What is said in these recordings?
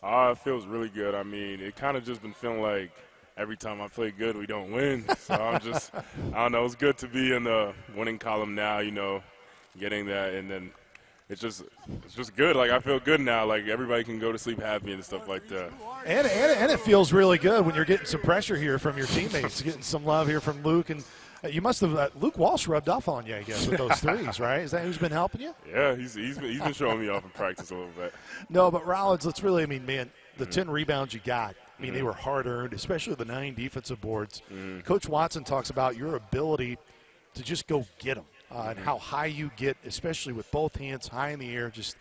It feels really good. I mean, it kind of just been feeling like every time I play good, we don't win. So I don't know, it's good to be in the winning column now, getting that. And then it's just good. Like, I feel good now. Like, everybody can go to sleep happy and stuff like that. And it feels really good when you're getting some pressure here from your teammates, getting some love here from Luke. And you must have Luke Walsh rubbed off on you, I guess, with those threes, right? Is that who's been helping you? Yeah, he's been showing me off in practice a little bit. No, but Rolyns, let's really, man, the 10 rebounds you got, they were hard-earned, especially the 9 defensive boards. Coach Watson talks about your ability to just go get them and how high you get, especially with both hands high in the air. Just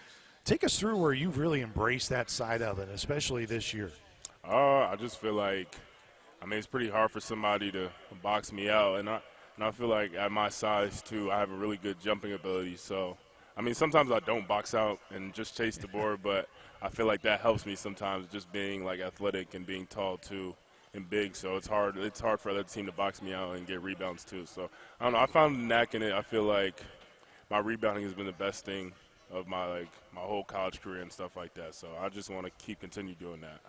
take us through where you've really embraced that side of it, especially this year. I just feel like, it's pretty hard for somebody to box me out, and I feel like at my size, too, I have a really good jumping ability. So, sometimes I don't box out and just chase the board, but I feel like that helps me sometimes, just being, like, athletic and being tall, too, and big. So it's hard for other team to box me out and get rebounds, too. So, I don't know. I found a knack in it. I feel like my rebounding has been the best thing of my whole college career and stuff like that. So I just want to continue doing that.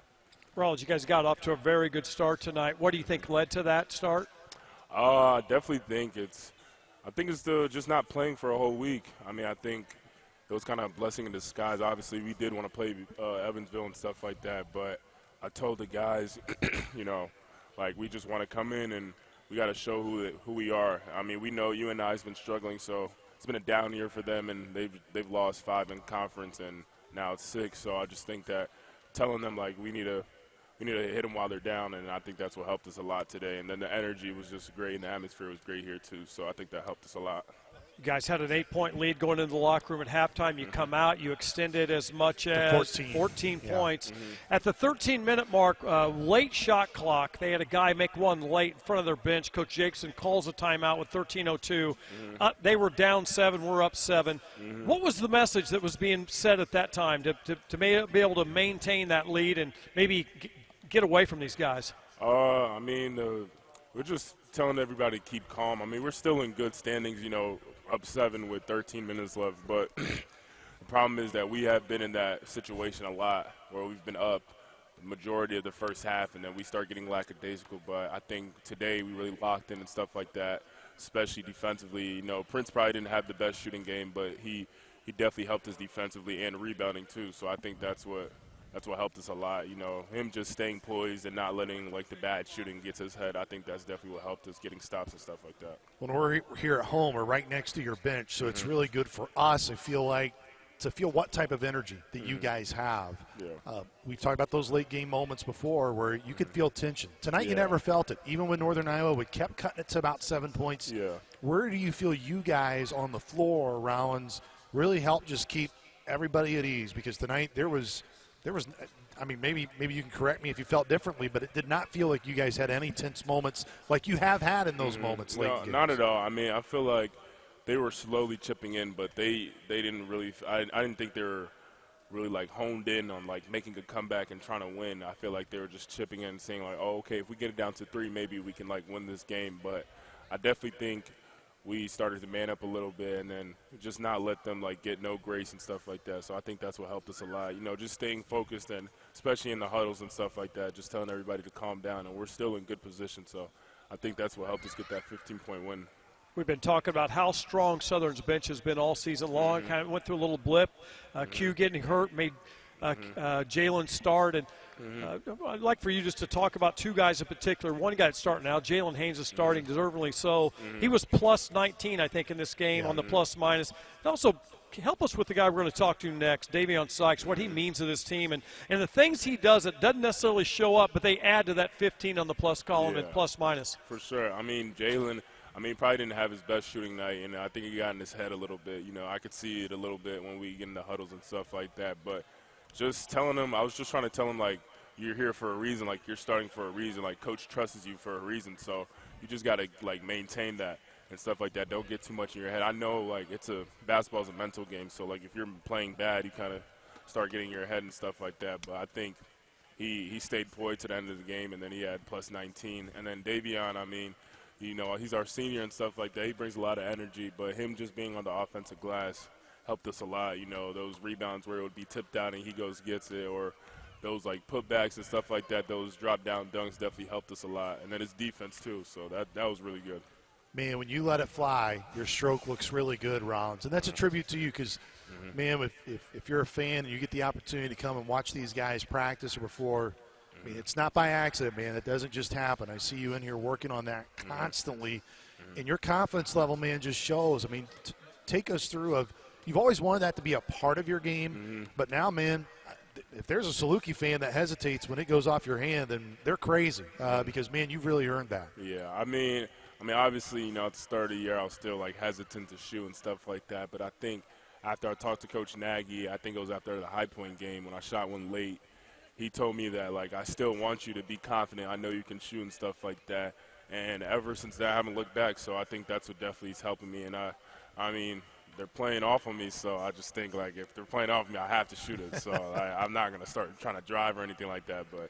Rolyns, you guys got off to a very good start tonight. What do you think led to that start? I definitely think it's just not playing for a whole week. I think it was kind of a blessing in disguise. Obviously, we did want to play Evansville and stuff like that, but I told the guys, we just want to come in and we got to show who we are. We know UNI has been struggling, so it's been a down year for them, and they've lost 5 in conference, and now it's 6. So I just think that telling them we need to hit them while they're down, and I think that's what helped us a lot today. And then the energy was just great, and the atmosphere was great here too. So I think that helped us a lot. You guys had an 8-point lead going into the locker room at halftime. You come out, you extended as much as 14 points. At the 13-minute mark, late shot clock, they had a guy make one late in front of their bench. Coach Jacobson calls a timeout with 13:02. They were down 7, we're up 7. What was the message that was being said at that time to be able to maintain that lead and maybe get away from these guys? We're just telling everybody to keep calm. We're still in good standings, up 7 with 13 minutes left. But the problem is that we have been in that situation a lot where we've been up the majority of the first half, and then we start getting lackadaisical. But I think today we really locked in and stuff like that, especially defensively. Prince probably didn't have the best shooting game, but he definitely helped us defensively and rebounding too. So I think that's what helped us a lot. Him just staying poised and not letting the bad shooting get to his head. I think that's definitely what helped us, getting stops and stuff like that. When we're here at home, we're right next to your bench, so it's really good for us. I feel what type of energy that you guys have. Yeah. We've talked about those late game moments before where you could feel tension. Tonight you never felt it. Even with Northern Iowa, we kept cutting it to about 7 points. Yeah. Where do you feel you guys on the floor, Rollins, really helped just keep everybody at ease? Because tonight there was maybe you can correct me if you felt differently, but it did not feel like you guys had any tense moments like you have had in those moments late. No, not at all. I feel like they were slowly chipping in, but they didn't really – I didn't think they were really, honed in on, making a comeback and trying to win. I feel like they were just chipping in and saying, okay, if we get it down to 3, maybe we can, win this game. But I definitely think we started to man up a little bit and then just not let them, get no grace and stuff like that. So I think that's what helped us a lot. Just staying focused, and especially in the huddles and stuff like that, just telling everybody to calm down. And we're still in good position. So I think that's what helped us get that 15-point win. We've been talking about how strong Southern's bench has been all season long. Kind of went through a little blip. Q getting hurt made Jalen start. And I'd like for you just to talk about 2 guys in particular. One guy that's starting now, Jalen Haynes is starting, deservedly so. He was plus 19, I think, in this game on the plus-minus. And also, help us with the guy we're going to talk to next, Davion Sykes, what he means to this team. And the things he does that doesn't necessarily show up, but they add to that 15 on the plus column and plus-minus. For sure. Jalen – probably didn't have his best shooting night, and I think he got in his head a little bit. I could see it a little bit when we get in the huddles and stuff like that. But just telling him, I was just trying to tell him, you're here for a reason, you're starting for a reason, Coach trusts you for a reason. So you just got to, maintain that and stuff like that. Don't get too much in your head. I know, basketball's a mental game, so, if you're playing bad, you kind of start getting in your head and stuff like that. But I think he stayed poised to the end of the game, and then he had plus 19. And then Davion, he's our senior and stuff like that. He brings a lot of energy, but him just being on the offensive glass helped us a lot. Those rebounds where it would be tipped out and he goes gets it, or those like putbacks and stuff like that, those drop down dunks definitely helped us a lot. And then his defense too, so that was really good. Man, when you let it fly, your stroke looks really good, Rollins. And that's a tribute to you because, man, if you're a fan and you get the opportunity to come and watch these guys practice or before, I mean, it's not by accident, man. It doesn't just happen. I see you in here working on that constantly. And your confidence level, man, just shows. I mean, take us through you've always wanted that to be a part of your game, but now, man, if there's a Saluki fan that hesitates when it goes off your hand, then they're crazy because, man, you've really earned that. Yeah, I mean, obviously, at the start of the year, I was still, like, hesitant to shoot and stuff like that. But I think after I talked to Coach Nagy, I think it was after the High Point game when I shot one late, he told me that, like, I still want you to be confident. I know you can shoot and stuff like that. And ever since that, I haven't looked back. So I think that's what definitely is helping me. And, I mean, they're playing off on me, so I just think, like, if they're playing off me, I have to shoot it. So I'm not going to start trying to drive or anything like that. But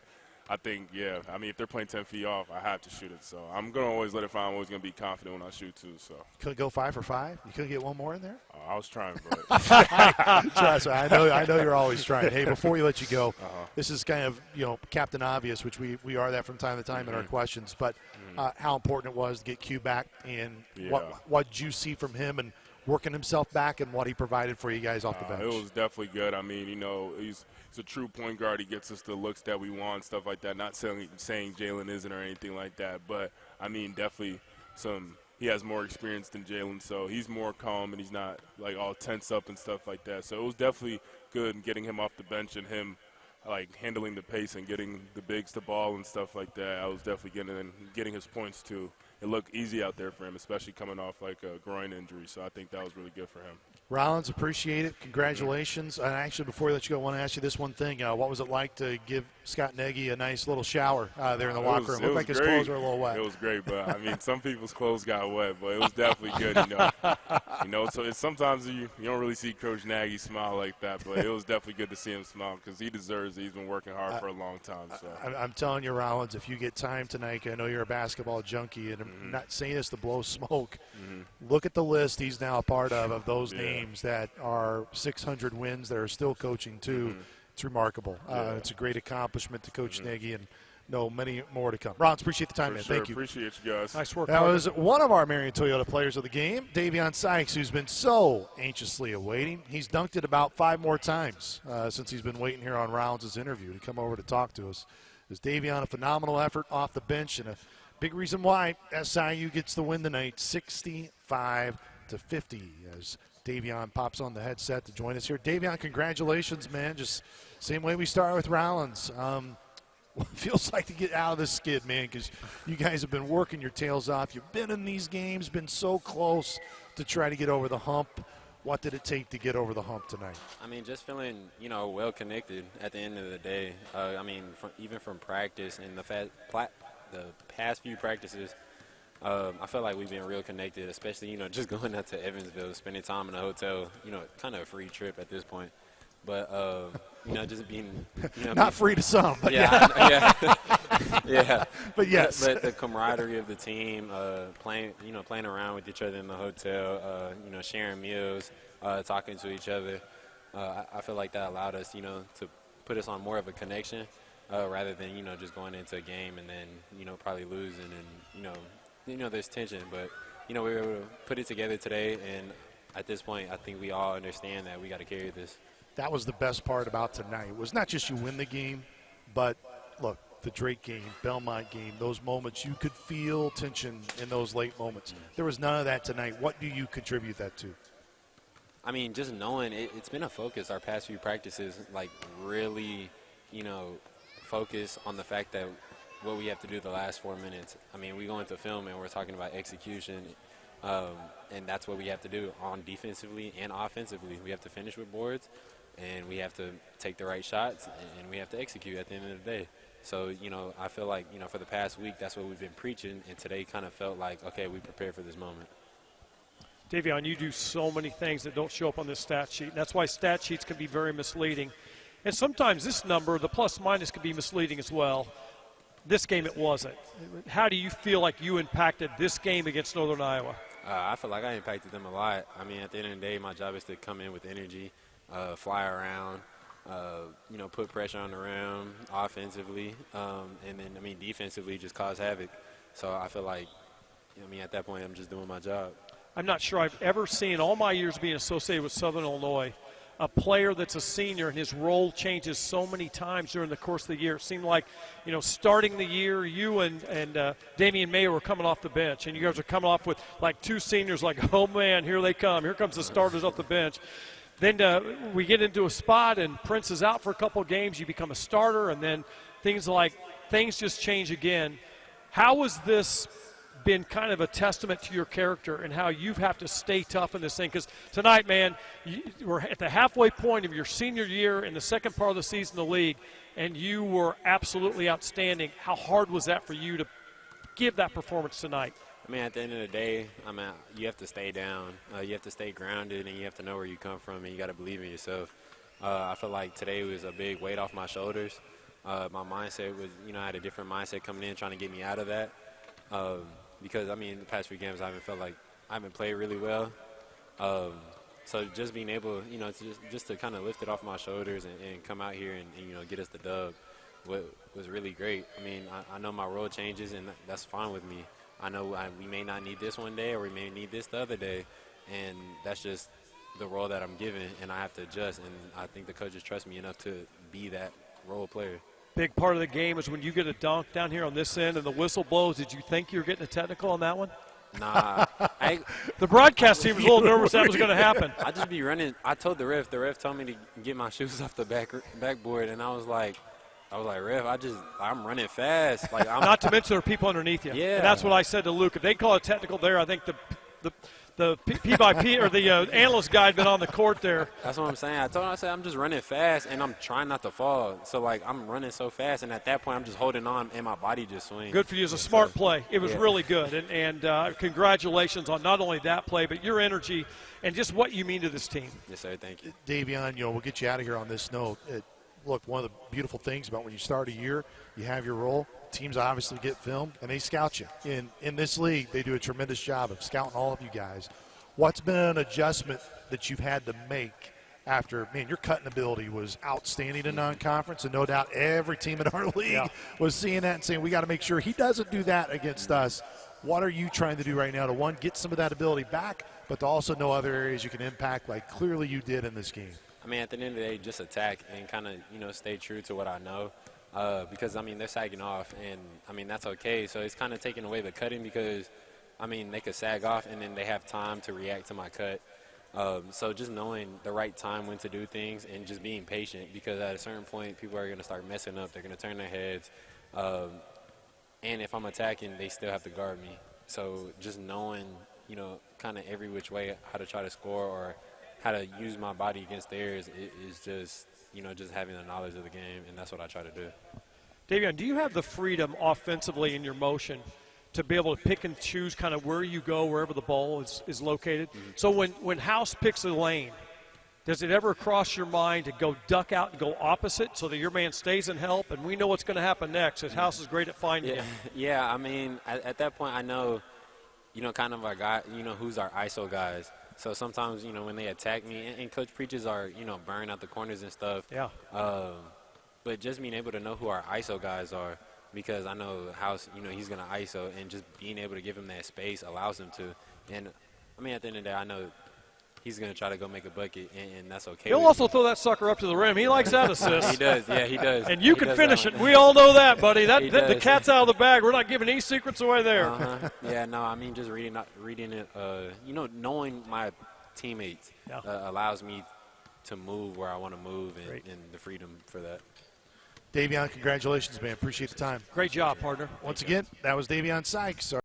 I think, yeah, if they're playing 10 feet off, I have to shoot it. So I'm going to always let it fly. I'm always going to be confident when I shoot, too. So could it go 5 for 5? You couldn't get one more in there? I was trying, but trust me, I know you're always trying. Hey, before we let you go, this is kind of Captain Obvious, which we are that from time to time in our questions. But how important it was to get Q back, and what did you see from him and working himself back and what he provided for you guys off the bench? It was definitely good. I mean, he's a true point guard. He gets us the looks that we want, stuff like that. Not saying Jalen isn't or anything like that, but, definitely he has more experience than Jalen, so he's more calm and he's not, like, all tense up and stuff like that. So it was definitely good getting him off the bench and him, like, handling the pace and getting the bigs to ball and stuff like that. I was definitely getting his points, too. It looked easy out there for him, especially coming off, like, a groin injury. So I think that was really good for him. Rollins, appreciate it. Congratulations. And actually, before I let you go, I want to ask you this one thing. What was it like to give Scott Nagy a nice little shower there in the locker room? It looked like his clothes were a little wet. It was great, but, some people's clothes got wet, but it was definitely good, So sometimes you don't really see Coach Nagy smile like that, but it was definitely good to see him smile because he deserves it. He's been working hard for a long time. So I'm telling you, Rollins, if you get time tonight, I know you're a basketball junkie, and I'm not saying this to blow smoke. Look at the list he's now a part of those names that are 600 wins that are still coaching, too. It's remarkable. It's a great accomplishment to Coach Nagy, and many more to come. Rollins, appreciate the time, man. Sure. Thank you. Appreciate you guys. Nice work. That was one of our Marion Toyota players of the game, Davion Sykes, who's been so anxiously awaiting. He's dunked it about 5 more times since he's been waiting here on Rollins' interview to come over to talk to us. Is Davion a phenomenal effort off the bench and a big reason why SIU gets the win tonight, 65-50, as Davion pops on the headset to join us here. Davion, congratulations, man. Just same way we start with Rollins. What it feels like to get out of this skid, man, because you guys have been working your tails off. You've been in these games, been so close to try to get over the hump. What did it take to get over the hump tonight? Just feeling, well connected at the end of the day. Even from practice and the past few practices, I feel like we've been real connected, especially, just going out to Evansville, spending time in a hotel, kind of a free trip at this point. But, just being, not free to some, but yeah. But yes. But the camaraderie of the team, playing around with each other in the hotel, sharing meals, talking to each other. I feel like that allowed us, to put us on more of a connection rather than, just going into a game and then, probably losing and, there's tension. But, we were able to put it together today, and at this point, I think we all understand that we got to carry this. That was the best part about tonight. It was not just you win the game, but, look, the Drake game, Belmont game, those moments, you could feel tension in those late moments. There was none of that tonight. What do you contribute that to? Just knowing it's been a focus our past few practices, like really, focus on the fact that what we have to do the last 4 minutes. We go into film and we're talking about execution, and that's what we have to do on defensively and offensively. We have to finish with boards, and we have to take the right shots, and we have to execute at the end of the day. So, I feel like, for the past week, that's what we've been preaching, and today kind of felt like, okay, we prepared for this moment. Davion, you do so many things that don't show up on this stat sheet. And that's why stat sheets can be very misleading. And sometimes this number, the plus-minus, can be misleading as well. This game it wasn't. How do you feel like you impacted this game against Northern Iowa? I feel like I impacted them a lot. At the end of the day, my job is to come in with energy, fly around, put pressure on the rim offensively, and then, defensively just cause havoc. So I feel like, at that point I'm just doing my job. I'm not sure I've ever seen, all my years being associated with Southern Illinois, a player that's a senior and his role changes so many times during the course of the year. It seemed like, starting the year, you and Davion Mayer were coming off the bench, and you guys are coming off with like two seniors like, oh, man, here they come. Here comes the starters off the bench. Then we get into a spot, and Prince is out for a couple of games. You become a starter, and then things just change again. How has this been kind of a testament to your character and how you have to stay tough in this thing? Because tonight, man, we're at the halfway point of your senior year in the second part of the season in the league, and you were absolutely outstanding. How hard was that for you to give that performance tonight? At the end of the day, you have to stay down. You have to stay grounded, and you have to know where you come from, and you got to believe in yourself. I feel like today was a big weight off my shoulders. My mindset was, I had a different mindset coming in, trying to get me out of that. Because, the past few games I haven't played really well. So just being able, just to kind of lift it off my shoulders and come out here and get us the dub was really great. I know my role changes, and that's fine with me. I know we may not need this one day, or we may need this the other day, and that's just the role that I'm given, and I have to adjust. And I think the coaches trust me enough to be that role player. Big part of the game is when you get a dunk down here on this end and the whistle blows. Did you think you were getting a technical on that one? Nah. The broadcast team was a little nervous that was going to happen. I just be running. I told the ref told me to get my shoes off the backboard, and I was like, ref, I'm running fast. Not to mention there are people underneath you. Yeah. And that's what I said to Luke. If they call it technical there, I think the P by P or the analyst guy had been on the court there. That's what I'm saying. I said I'm just running fast, and I'm trying not to fall. So, I'm running so fast, and at that point I'm just holding on, and my body just swings. Good for you. It was a smart play. It was really good. And congratulations on not only that play, but your energy and just what you mean to this team. Yes, sir. Thank you. Davion, we'll get you out of here on this note. Look, one of the beautiful things about when you start a year, you have your role. Teams obviously get film, and they scout you. In this league, they do a tremendous job of scouting all of you guys. What's been an adjustment that you've had to make after, your cutting ability was outstanding in non-conference, and no doubt every team in our league was seeing that and saying, we got to make sure he doesn't do that against us. What are you trying to do right now to, one, get some of that ability back, but to also know other areas you can impact like clearly you did in this game? At the end of the day, just attack and kind of, stay true to what I know. Because, they're sagging off, and, that's okay. So it's kind of taking away the cutting because, they could sag off, and then they have time to react to my cut. So just knowing the right time when to do things and just being patient, because at a certain point, people are going to start messing up. They're going to turn their heads. And if I'm attacking, they still have to guard me. So just knowing, kind of every which way how to try to score or how to use my body against theirs is just, just having the knowledge of the game, and that's what I try to do. Davion, do you have the freedom offensively in your motion to be able to pick and choose kind of where you go, wherever the ball is located? Mm-hmm. So when House picks a lane, does it ever cross your mind to go duck out and go opposite so that your man stays in help, and we know what's going to happen next, because House is great at finding him? Yeah, at that point I know, kind of our guy, who's our ISO guys. So sometimes, when they attack me, and Coach preaches our, burn out the corners and stuff. Yeah. But just being able to know who our ISO guys are, because I know House, he's going to ISO, and just being able to give him that space allows him to. And, at the end of the day, I know he's going to try to go make a bucket, and that's okay. He'll also throw that sucker up to the rim. He likes that assist. He does, yeah, he does. And you can finish it. We all know that, buddy. The cat's out of the bag. We're not giving any secrets away there. Yeah, no, just reading it, knowing my teammates allows me to move where I want to move, and the freedom for that. Davion, congratulations, man. Appreciate the time. Great job, partner. Once again, that was Davion Sykes.